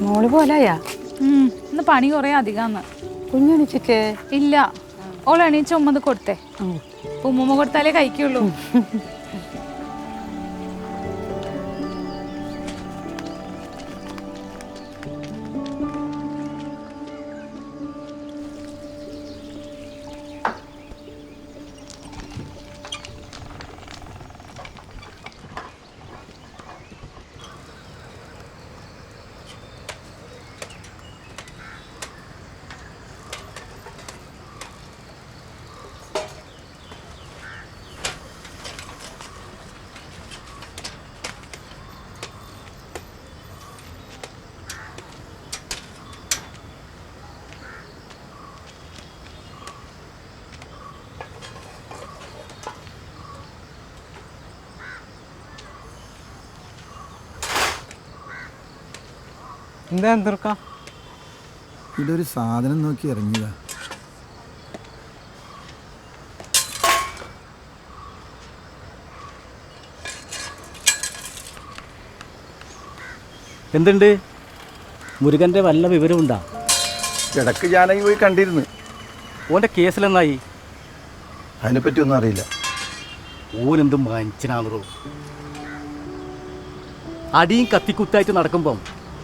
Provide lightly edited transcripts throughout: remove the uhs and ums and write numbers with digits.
മോള് പോലായാ? ഇന്ന് പണി കുറേ അധികമാണ്. കുഞ്ഞെണിച്ചിട്ട് ഇല്ല, ഓൾ എണീച്ച ഉമ്മത് കൊടുത്തേ. ഉമ്മുമ്മ കൊടുത്താലേ കഴിക്കുള്ളൂ. എന്താ എന്തർക്ക? ഇതൊരു സാധനം നോക്കി ഇറങ്ങിയതാ. എന്തുണ്ട്? മുരുകൻ്റെ വല്ല വിവരമുണ്ടാ? ഇടക്ക് ജാനകി പോയി കണ്ടിരുന്നു. ഓൻ്റെ കേസിലെന്നായി? അതിനെപ്പറ്റി ഒന്നും അറിയില്ല. ഓനെന്ത് മനുഷ്യനാണോ? അടിയും കത്തിക്കുത്തായിട്ട് നടക്കുമ്പം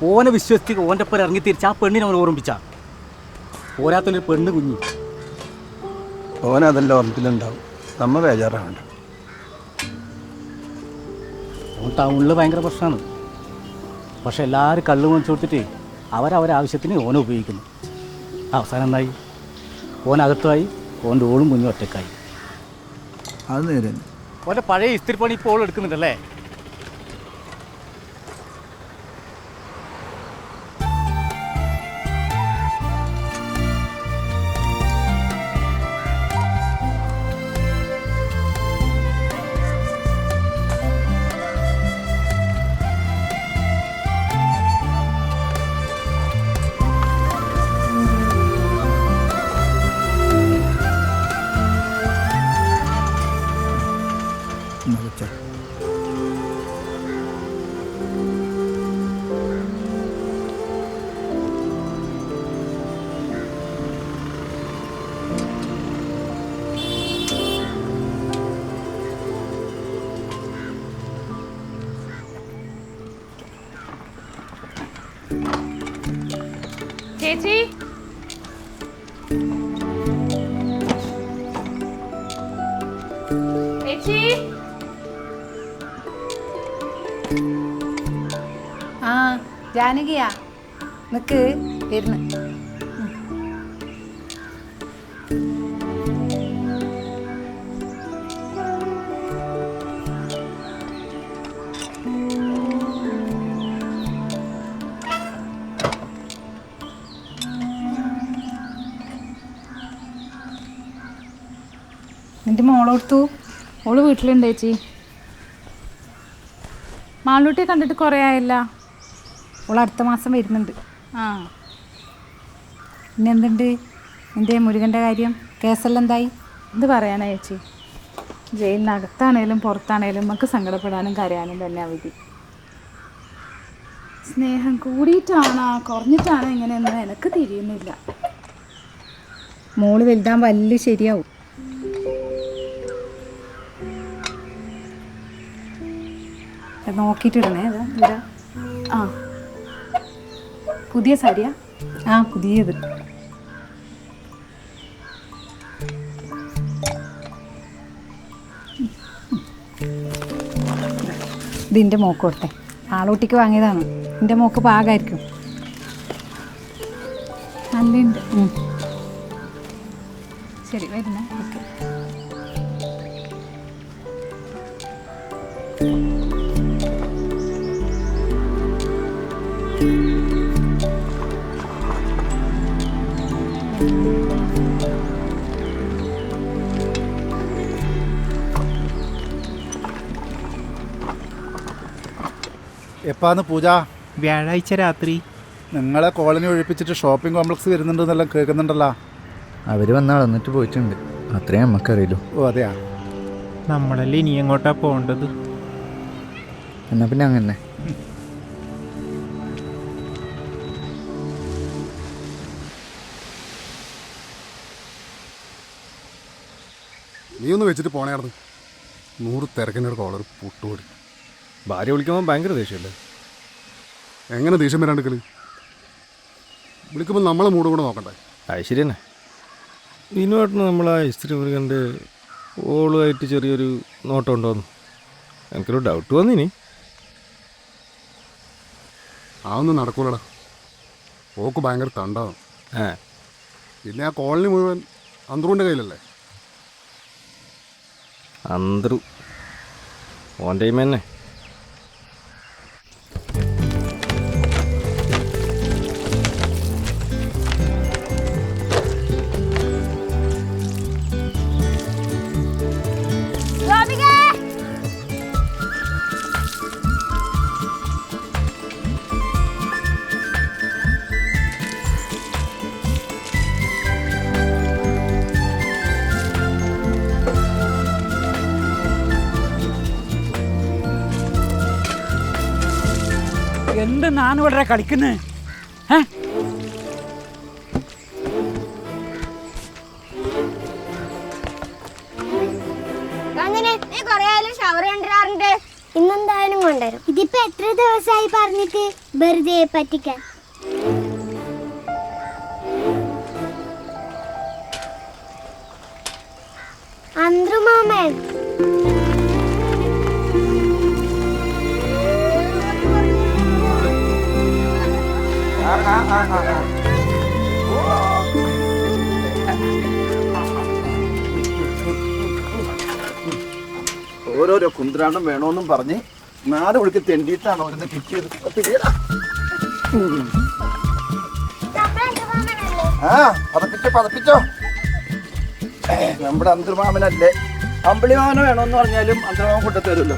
ഓനെ വിശ്വസിച്ച് ഓൻ്റെ ഒപ്പം ഇറങ്ങി തിരിച്ച് ആ പെണ്ണിനെ അവൻ ഓർമ്മിച്ച. പോരാത്തൊരു പെണ്ണ് കുഞ്ഞി. ഓനതെല്ലാം ഓർമ്മത്തിലുണ്ടാവും. നമ്മ ബേജാറാവണ്ട. ഓൻ ടൗണിൽ ഭയങ്കര പ്രശ്നമാണ്. പക്ഷെ എല്ലാവരും കള്ളു മേടിച്ചു കൊടുത്തിട്ട് അവരവരാവശ്യത്തിന് ഓനെ ഉപയോഗിക്കുന്നു. അവസാനം എന്തായി? ഓനകത്തായി, ഓൻ്റെ ഓളും കുഞ്ഞും ഒറ്റക്കായി. അത് നേരെ. ഓൻ്റെ പഴയ ഇസ്തിരിപ്പണി ഇപ്പോൾ ഓൾ എടുക്കുന്നുണ്ടല്ലേ? ചേച്ചി, ചേച്ചി. ആ ജാനകിയാ, നിക്ക് വരുന്നു. എൻ്റെ മോളോർത്തു. ഓള് വീട്ടിലുണ്ട് ചേച്ചി. മാളൂട്ടിയെ കണ്ടിട്ട് കുറേ ആയല്ല. ഓൾ അടുത്ത മാസം വരുന്നുണ്ട്. ആ, പിന്നെ എന്തുണ്ട് എൻ്റെ മുരുകൻ്റെ കാര്യം? കേസെല്ലാം എന്തായി? എന്ത് പറയാനാ ചേച്ചി? ജയിലിനകത്താണേലും പുറത്താണേലും നമുക്ക് സങ്കടപ്പെടാനും കരയാനും തന്നെ വിധി. സ്നേഹം കൂടിയിട്ടാണോ കുറഞ്ഞിട്ടാണോ ഇങ്ങനെയൊന്നും എനിക്ക് തിരിയുന്നില്ല. മോള് വലുതാൻ വലിയ ശരിയാവും. നോക്കിയിട്ടിടണേ. അതാ ഇതാ. ആ, പുതിയ സാരിയാ? ആ, പുതിയത്. ഇതിൻ്റെ മോക്ക് കൊടുത്തേ. ആളൂട്ടിക്ക് വാങ്ങിയതാണ്. എൻ്റെ മോക്ക് പാകമായിരിക്കും. നല്ലുണ്ട്. ശരി, വരുന്നേ. ഓക്കെ. എപ്പാന്ന് പൂജ? വ്യാഴാഴ്ച രാത്രി. നിങ്ങളെ കോളനി ഒഴിപ്പിച്ചിട്ട് ഷോപ്പിംഗ് കോംപ്ലക്സ് വരുന്നുണ്ടെന്നെല്ലാം കേൾക്കുന്നുണ്ടല്ലോ. അവർ വന്നാൽ വന്നിട്ട് പോയിട്ടുണ്ട്. അത്രയും നമുക്കറിയില്ലോ. ഓ അതെയാ? നമ്മളല്ലേ ഇനി എങ്ങോട്ടാ പോകേണ്ടത്? എന്നാ പിന്നെ അങ്ങനെ. നീ ഒന്ന് വെച്ചിട്ട് പോണേർന്ന് 100 തിരക്കിൻ്റെ കോളർ പുട്ടുപൊടി. ഭാര്യ വിളിക്കുമ്പോൾ ഭയങ്കര ദേഷ്യമല്ലേ? എങ്ങനെ ദേഷ്യം വരാണ്ടിക്കല്? വിളിക്കുമ്പോൾ നമ്മളെ മൂട് കൂടെ നോക്കണ്ടേ? അത് ശരി തന്നെ. വിനുവായിട്ടിന് നമ്മൾ ആ ഇസ്ത്രി മുരുകൻ്റെ ഓളുമായിട്ട് ചെറിയൊരു നോട്ടം ഉണ്ടോന്ന് എനിക്കൊരു ഡൗട്ട് വന്നിനി. അതൊന്നും നടക്കൂലടാ. ഓക്ക് ഭയങ്കര തണ്ടാവും. ആ പിന്നെ ആ കോളനി മുഴുവൻ അന്തൂറിൻ്റെ കയ്യിലല്ലേ? അന്തരു ഓൻ ടൈം തന്നെ. എന്ത് നാണിവിടെ കളിക്കുന്നത്? ഇന്നെന്തായാലും കൊണ്ടുവരും. ഇതിപ്പോ എത്ര ദിവസമായി പറഞ്ഞിട്ട് വെറുതെ പറ്റിക്കാൻ. അന്ത്രുമാമൻ ഓരോരോ കുന്ത്രാണ്ടം വേണമെന്നും പറഞ്ഞ് 4 മണിക്ക് തെണ്ടിയിട്ടാണ് ഓരോന്ന് കിട്ടിയത്. ആ പതപ്പിച്ചോ. നമ്മുടെ അന്തർമാമനല്ലേ. അമ്പിളിമാമന വേണമെന്ന് പറഞ്ഞാലും അന്തർമാമൻ കൊണ്ടുത്തരുമല്ലോ.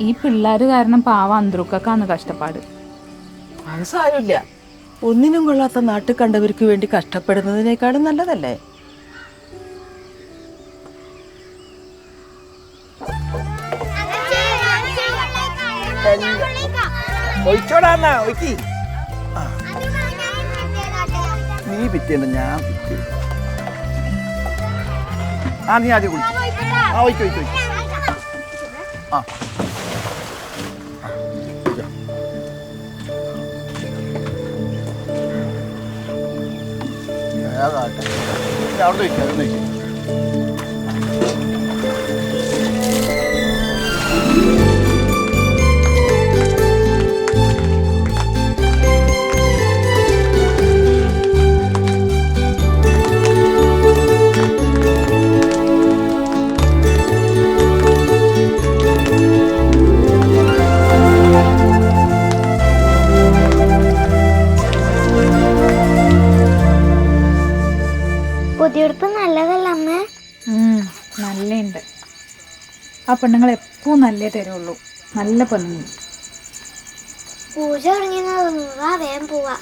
ഈ പിള്ളേർ കാരണം പാവം അന്തറുക്കാണ് കഷ്ടപ്പാട്. അത് സാരമില്ല. ഒന്നിനും കൊള്ളാത്ത നാട്ടിൽ കണ്ടവർക്ക് വേണ്ടി കഷ്ടപ്പെടുന്നതിനേക്കാളും നല്ലതല്ലേ? നീ പിറ്റേണ്ട, ഞാൻ പിറ്റേ. നീ ആദ്യം കുടിച്ചു. ഒഴിക്കോ. ആ അവിടെ വയ്ക്കാം. പുതിയുടുപ്പ് നല്ലതല്ല അമ്മ. നല്ലുണ്ട്. ആ പെണ്ണുങ്ങൾ എപ്പോഴും നല്ലേ തരുള്ളൂ. നല്ല പെണ്ണുങ്ങൾ. പൂജ തുടങ്ങിയെന്ന് തോന്നുന്നു. വേഗം പോവാ.